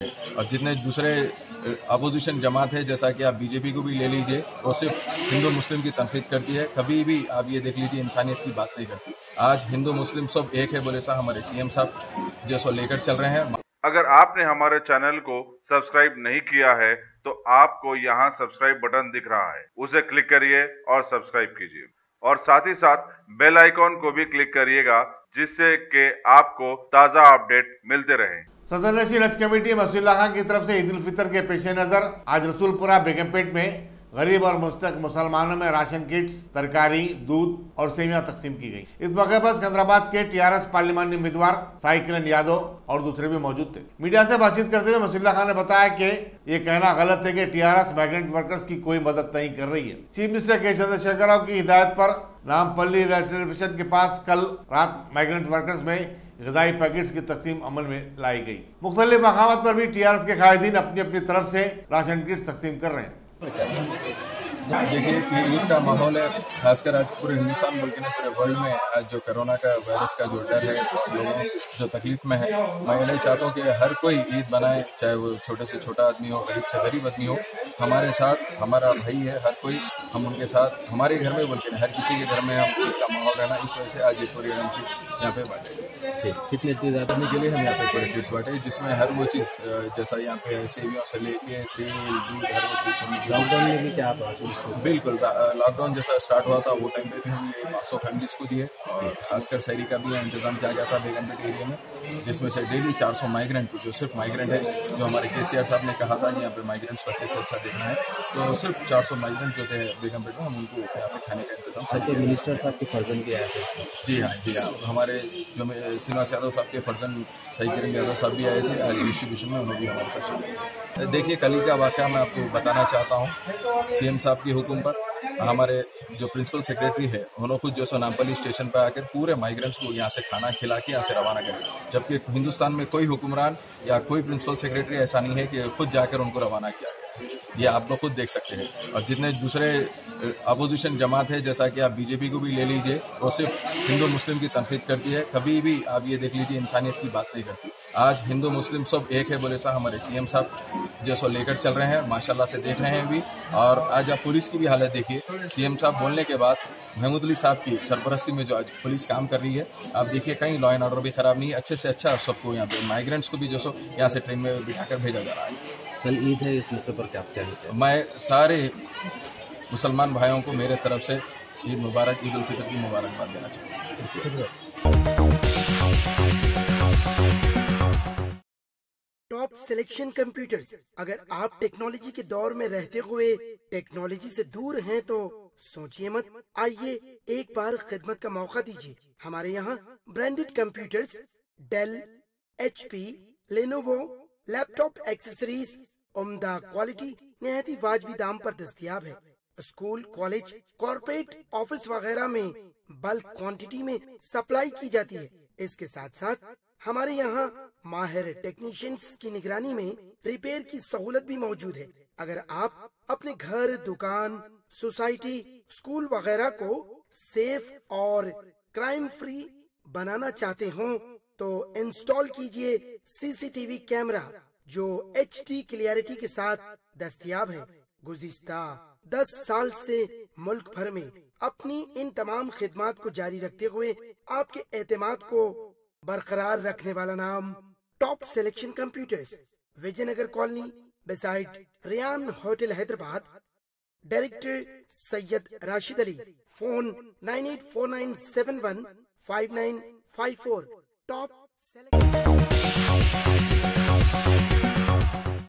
और जितने दूसरे अपोजिशन जमात है, जैसा कि आप बीजेपी को भी ले लीजिए, वो सिर्फ हिंदू मुस्लिम की तनकीद करती है, कभी भी आप ये देख लीजिए इंसानियत की बात नहीं करती। आज हिंदू मुस्लिम सब एक है बोले सा हमारे सीएम साहब जैसो लेकर चल रहे हैं। अगर आपने हमारे चैनल को सब्सक्राइब नहीं किया है तो आपको यहाँ सब्सक्राइब बटन दिख रहा है, उसे क्लिक करिए और सब्सक्राइब कीजिए और साथ ही साथ बेल आइकॉन को भी क्लिक करिएगा, जिससे कि आपको ताज़ा अपडेट मिलते रहे। सदर नशीर हज कमेटी मसूल्ला खान की तरफ से ईद उल फितर के पेश नज़र आज रसूलपुरा बेगमपेट में गरीब और मुस्तक मुसलमानों में राशन किट्स, तरकारी, दूध और सेवियां तकसीम की गई। इस मौके पर सिकंदराबाद के टीआरएस पार्लिमानी उम्मीदवार साई किरण यादव और दूसरे भी मौजूद थे। मीडिया से बातचीत करते हुए मसूल्ला खान ने बताया कि ये कहना गलत है कि टीआरएस माइग्रेंट वर्कर्स की कोई मदद नहीं कर रही है। चीफ मिनिस्टर के चंद्रशेखर राव की हिदायत पर नामपल्ली रेलवे स्टेशन के पास कल रात माइग्रेंट वर्कर्स में ग़िज़ाई पैकेट्स की तकसीम अमल में लाई गई। मुख्तलिफ मकामात पर भी टीआरएस के कायदीन अपनी अपनी तरफ से राशन किट्स तकसीम कर रहे हैं। देखिए ईद का माहौल है, खासकर आज पूरे हिंदुस्तान बल्कि नहीं पूरे वर्ल्ड में आज जो कोरोना का वायरस का जो डर है और लोगों जो तकलीफ में है, मैं यही चाहता हूँ कि हर कोई ईद मनाए, चाहे वो छोटे से छोटा आदमी हो, गरीब से गरीब आदमी हो। हमारे साथ हमारा भाई है हर कोई, हम उनके साथ हमारे घर में बल्कि हर किसी के घर में हम ईद का माहौल रहना, इस वजह से आज ये पूरे यहाँ पे बांटे कितने करने के लिए हम यहाँ पे पूरे किट्स बांटे, जिसमें हर वो चीज़ जैसा यहाँ पे सेवियों से लेके तेल, दूध, हर वो चीज़। लॉकडाउन में भी क्या आप बिल्कुल लॉकडाउन जैसा स्टार्ट हुआ था वो टाइम पे भी हम ये 500 फैमिलीज को दिए और खासकर शहरी का भी इंतजाम किया गया था बेगमपेट एरिया में, जिसमें से डेली 400 माइग्रेंट को, जो सिर्फ माइग्रेंट है, जो हमारे केसीआर साहब ने कहा था यहाँ पे माइग्रेंट्स को अच्छे से अच्छा देखना है, तो सिर्फ 400 माइग्रेंट जो थे बेगमपेट में हम उनको यहाँ पे खाने का इंतजाम। मिनिस्टर साहब के फर्जन भी आए थे। जी हाँ, हमारे जो श्रीनिवास यादव साहब के फर्जन साई किरण यादव साहब भी आए थे आज डिस्ट्रीब्यूशन में, उन्होंने भी हमारे साथ शामिल। देखिए कल का वाक़या मैं आपको बताना चाहता हूँ। सीएम साहब की हुक्म पर हमारे जो प्रिंसिपल सेक्रेटरी है उन्होंने खुद जो नामपल्ली स्टेशन पर आकर पूरे माइग्रेंट्स को यहाँ से खाना खिला के यहाँ से रवाना करें, जबकि हिंदुस्तान में कोई हुक्मरान या कोई प्रिंसिपल सेक्रेटरी ऐसा नहीं है कि खुद जाकर उनको रवाना किया गया। ये आप लोग खुद देख सकते हैं। और जितने दूसरे अपोजिशन जमात है, जैसा कि आप बीजेपी को भी ले लीजिए, वो सिर्फ हिंदू मुस्लिम की तनकीद करती है, कभी भी आप ये देख लीजिए इंसानियत की बात नहीं करती। आज हिंदू मुस्लिम सब एक है बोले सा हमारे सीएम साहब जैसो लेकर चल रहे हैं, माशाल्लाह से देख रहे हैं भी। और आज आप पुलिस की भी हालत देखिए, सीएम साहब बोलने के बाद महमूद अली साहब की सरपरस्ती में जो आज पुलिस काम कर रही है, आप देखिए कहीं लॉ एंड ऑर्डर भी खराब नहीं है, अच्छे से अच्छा सबको यहाँ पे माइग्रेंट्स को भी जो यहाँ से ट्रेन में बिठाकर भेजा जा रहा है। कल ईद है, इस मौके पर क्या कहते हैं? मैं सारे मुसलमान भाइयों को मेरे तरफ से ईद मुबारक, ईद उल फितर की मुबारकबाद देना चाहता हूँ। Top Selection computers. अगर आप टेक्नोलॉजी के दौर में रहते हुए टेक्नोलॉजी से दूर हैं तो सोचिए मत, आइए एक बार खिदमत का मौका दीजिए। हमारे यहाँ branded computers Dell, HP, Lenovo, laptop accessories उम्दा क्वालिटी निहायती वाजबी दाम पर दस्तयाब है। स्कूल, कॉलेज, कॉर्पोरेट, ऑफिस वगैरह में बल्क क्वांटिटी में सप्लाई की जाती है। इसके साथ साथ हमारे यहाँ माहिर टेक्नीशियंस की निगरानी में रिपेयर की सहूलत भी मौजूद है। अगर आप अपने घर, दुकान, सोसाइटी, स्कूल वगैरह को सेफ और क्राइम फ्री बनाना चाहते हो तो इंस्टॉल कीजिए CCTV कैमरा जो HD क्लियरिटी के साथ दस्तयाब है। गुज़िश्ता 10 साल से मुल्क भर में अपनी इन तमाम खिदमात को जारी रखते हुए आपके एतमाद को बरकरार रखने वाला नाम Top Selection Computers, Vijayanagar colony beside Riyan hotel Hyderabad. Director Syed Rashid Ali. Phone 9849715954। Top